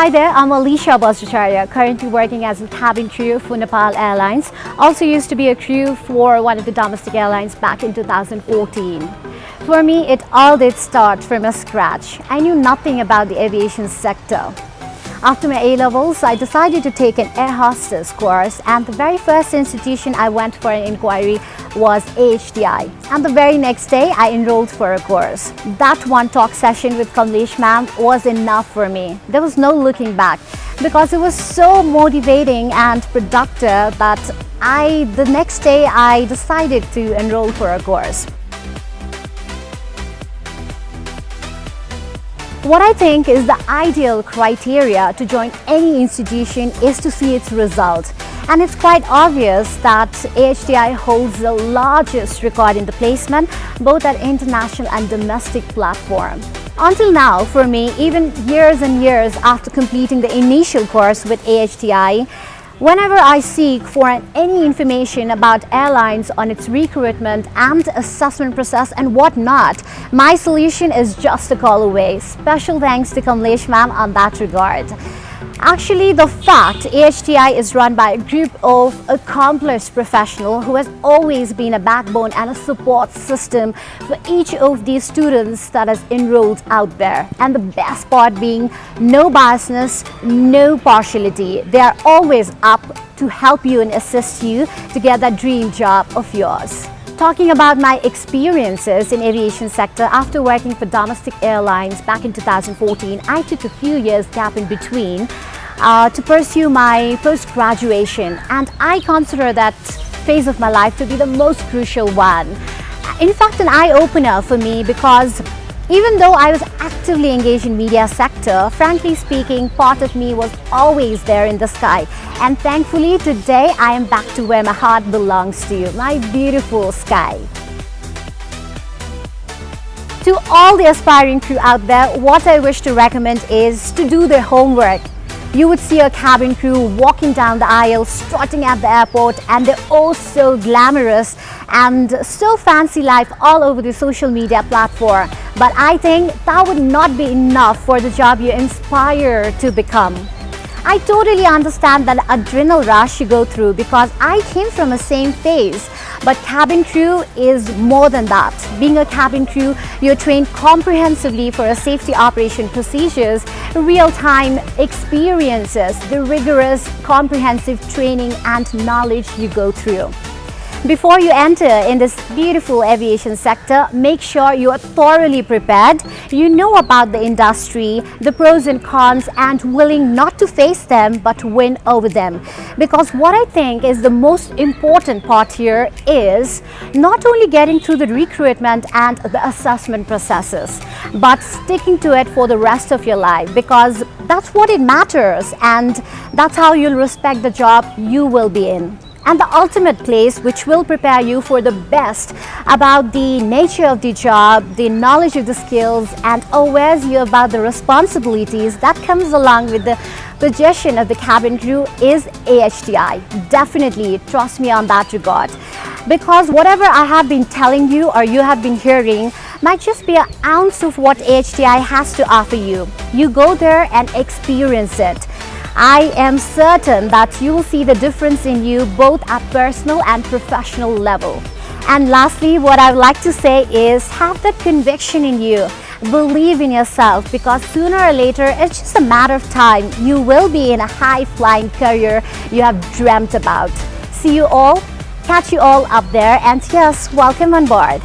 Hi there, I'm Alisha Bajracharya, currently working as a cabin crew for Nepal Airlines. Also used to be a crew for one of the domestic airlines back in 2014. For me, it all did start from a scratch. I knew nothing about the aviation sector. After my A-levels, I decided to take an air hostess course, and the very first institution I went for an inquiry was AHTI. And the very next day, I enrolled for a course. That one talk session with Kamlesh ma'am was enough for me. There was no looking back because it was so motivating and productive that the next day I decided to enroll for a course. What I think is the ideal criteria to join any institution is to see its result. And it's quite obvious that AHTI holds the largest record in the placement, both at international and domestic platform. Until now, for me, even years and years after completing the initial course with AHTI, whenever I seek for any information about airlines on its recruitment and assessment process and whatnot, my solution is just a call away. Special thanks to Kamlesh ma'am on that regard. Actually, the fact AHTI is run by a group of accomplished professionals who has always been a backbone and a support system for each of these students that has enrolled out there. And the best part being no biasness, no partiality. They are always up to help you and assist you to get that dream job of yours. Talking about my experiences in aviation sector, after working for domestic airlines back in 2014, I took a few years gap in between to pursue my post-graduation, and I consider that phase of my life to be the most crucial one. In fact, an eye-opener for me, because even though I was actively engaged in media sector, frankly speaking, part of me was always there in the sky. And thankfully, today I am back to where my heart belongs to, my beautiful sky. To all the aspiring crew out there, what I wish to recommend is to do their homework. You would see a cabin crew walking down the aisle, strutting at the airport, and they're all so glamorous and so fancy life all over the social media platform. But I think that would not be enough for the job you inspire to become. I totally understand that adrenal rush you go through because I came from the same phase. But cabin crew is more than that. Being a cabin crew, you're trained comprehensively for a safety operation procedures, real-time experiences, the rigorous comprehensive training and knowledge you go through. Before you enter in this beautiful aviation sector, make sure you are thoroughly prepared. You know about the industry, the pros and cons, and willing not to face them but to win over them. Because what I think is the most important part here is not only getting through the recruitment and the assessment processes, but sticking to it for the rest of your life, because that's what it matters, and that's how you'll respect the job you will be in. And the ultimate place which will prepare you for the best about the nature of the job, the knowledge of the skills, and awares you about the responsibilities that comes along with the position of the cabin crew is AHTI. Definitely trust me on that regard, because whatever I have been telling you or you have been hearing might just be an ounce of what AHTI has to offer you. You go there and experience it. I am certain that you will see the difference in you both at personal and professional level. And lastly, what I would like to say is have that conviction in you. Believe in yourself, because sooner or later, it's just a matter of time. You will be in a high-flying career you have dreamt about. See you all, catch you all up there, and yes, welcome on board.